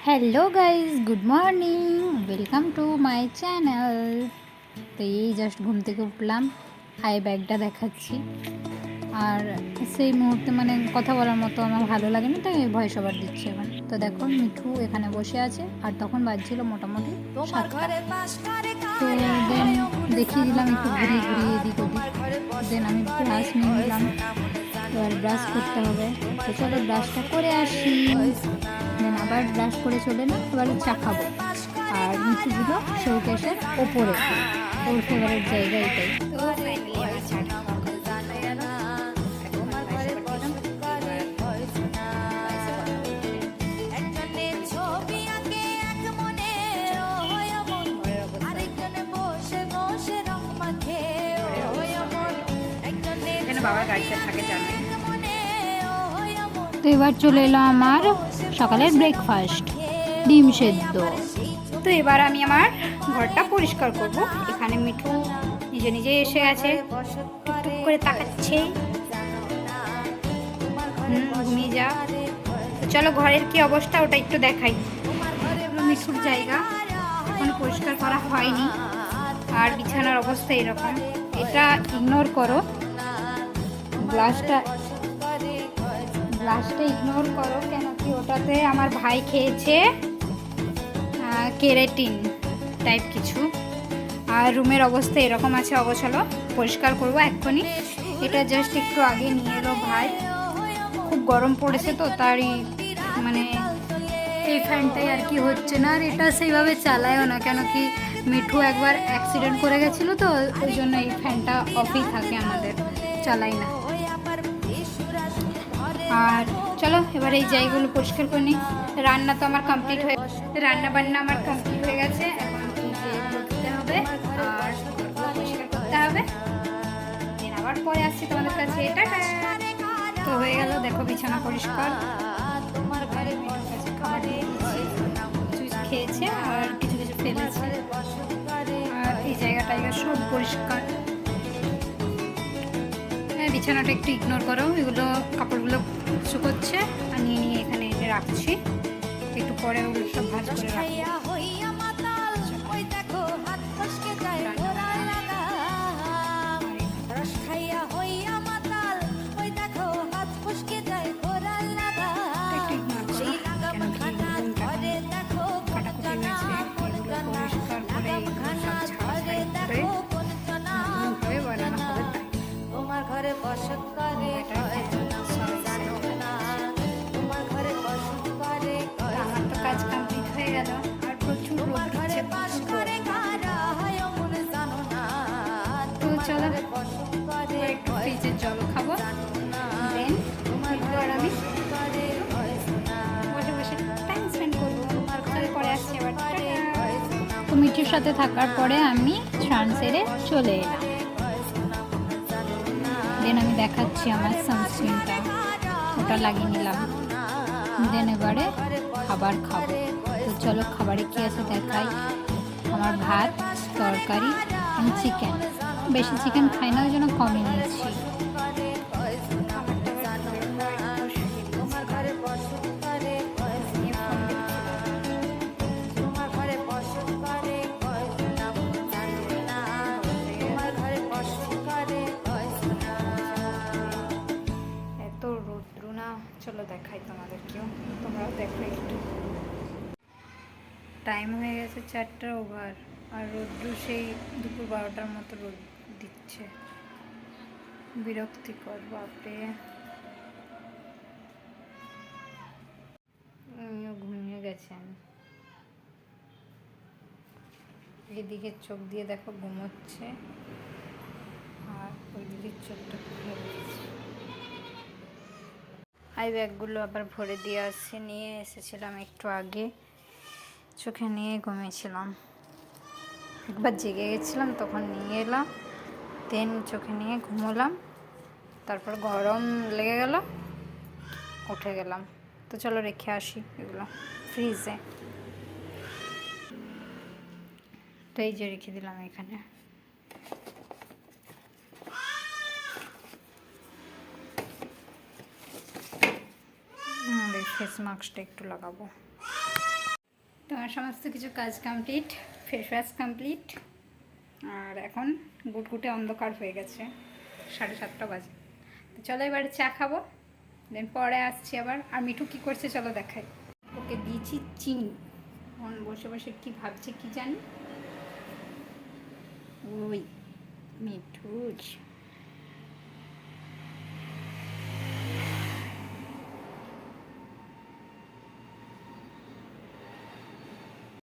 Hello guys, good morning, welcome to my channel. তো এই just ঘুম থেকে উঠলাম, আই ব্যাগটা দেখাচ্ছি। আর সেই মুহূর্তে মানে কথা বলার মতো আমার ভালো লাগে না, তাই ভয়েস ওভার দিচ্ছি এখন। তো দেখো মিঠু এখানে বসে আছে, আর তখন বাজছিল মোটামুটি 7টা। তো দেন দেখিয়ে দিলাম একটু ঘুরিয়ে ঘুরিয়ে এদিক ওদিক। দেন আমি ব্রাশ নিয়ে নিলাম, এবার ব্রাশ করতে হবে। তো চলো ব্রাশটা করে আসি। দেন আবার ব্রাশ করে চলে না, এবার চা খাবো। আর মিঠুগুলো শোকেসের ওপরে, ওর ফেভারিট জায়গা এটাই। তো ফাইনালি আমার চাটা কমপ্লিট হয়ে গেল। এখন পায়েসে পাঠালাম। এখানে বাবার গাড়িতে থাকে জানেন। তো এবার চলে এলো আমার সকালের ব্রেকফাস্ট, ডিম সেদ্ধ। তো এবার আমি আমার ঘরটা পরিষ্কার করব। এখানে মিঠু নিজে নিজে এসে গেছে, টুকটুক করে তাকাচ্ছে। ঘুমিয়ে যা। তো চলো ঘরের কি অবস্থা ওটা একটু দেখাই। মিঠুর জায়গা এখনো পরিষ্কার করা হয়নি, আর বিছানার অবস্থা এরকম। এটা ইগনোর করো, গ্লাসটা ইগনোর করো, কেন কি ওটাতে আমার ভাই খেয়েছে কেরাটিন টাইপ কিছু। আর রুমের অবস্থা এরকম আছে, অগোছালো। পরিষ্কার করবো এক্ষুনি। এটা জাস্ট একটু আগে নিয়ে এলো ভাই, খুব গরম পড়েছে তো তারই মানে এই ফ্যানটাই আর কি হচ্ছে না। আর এটা সেইভাবে চালায়ও না, কেন কি মিঠু একবার অ্যাক্সিডেন্ট করে গেছিলো, তো ওই জন্য এই ফ্যানটা অফই থাকে আমাদের, চালাই না। আর চলো এবার এই জায়গাগুলো পরিষ্কার করে নিই। রান্না তো আমার কমপ্লিট হয়ে বান্না আমার কমপ্লিট হয়ে গেছে। এখন দিতে হবে আর পরিষ্কার করতে হবে। আবার পরে আসছি তোমাদের কাছে। এটা তো হয়ে গেল, দেখো বিছানা পরিষ্কার। তোমার ঘরে কাছে খাবার দিয়ে দিচ্ছি, কিছু খেয়েছে আর কিছু কিছু ফেলেছে। আর এই জায়গাটা সব পরিষ্কার। বিছানাটা একটু ইগনোর করো, এগুলো কাপড়গুলো শুকোচ্ছে আর নিয়ে নিয়ে এখানে এনে রাখছি। একটু পরে ওগুলো সব ভাজ করে রাখবো। আমার তো কাজ কমপ্লিট হয়ে গেল, আর প্রচুর রোদ উঠছে, তো চলো একটু ফ্রিজের জল খাবো। দেন আর আমি বসে বসে টাইম স্পেন্ড করবো। পরে আসছি আবার। তো মিঠুর সাথে থাকার পরে আমি স্নান সেরে চলে এলাম। দেন আমি দেখাচ্ছি আমার সানস্ক্রিনটা, ওটা লাগিয়ে নিলাম। দেন এবারে খাবার খাবো। তো চলো খাবারে কী আছে দেখাই। আমার ভাত, তরকারি, আমি চিকেন, বেশি চিকেন খাই না, ওই জন্য কমই নিয়েছি। এত রৌদ্র না, চলো দেখাই তোমাদেরকেও, তোমরাও দেখো একটু। টাইম হয়ে গেছে 4টা ওভার, আর রৌদ্র সেই দুপুর 12টার মতো রোদ দিচ্ছে। বিরক্তিকর, বাপরে। আমিও ঘুমিয়ে গেছেন। এদিকে চোখ দিয়ে দেখো ঘুমোচ্ছে, আর ওই দিকের চোখটা খুলে গেছে। আই ব্যাগগুলো আবার ভরে দিয়ে আসছি, নিয়ে এসেছিলাম একটু আগে, চোখে নিয়ে ঘুমিয়েছিলাম। একবার জেগে গেছিলাম, তখন নিয়ে এলাম, দেন চোখে নিয়ে ঘুমোলাম। তারপর গরম লেগে গেল, উঠে গেলাম। তো চলো রেখে আসি এগুলো ফ্রিজে। তো এই যে রেখে দিলাম এখানে। ফেস মাস্কটা একটু লাগাবো। তো আমার সমস্ত কিছু কাজ কমপ্লিট, ফেস ওয়াশ কমপ্লিট। আর এখন গুটগুটে অন্ধকার হয়ে গেছে, 7:30 বাজে। তো চলো এবার চা খাবো, দেন পরে আসছি আবার। আর মিঠু কী করছে চলো দেখাই। ওকে দিয়েছি চিনি, এখন বসে বসে কী ভাবছে কি জানি। ওই মিঠু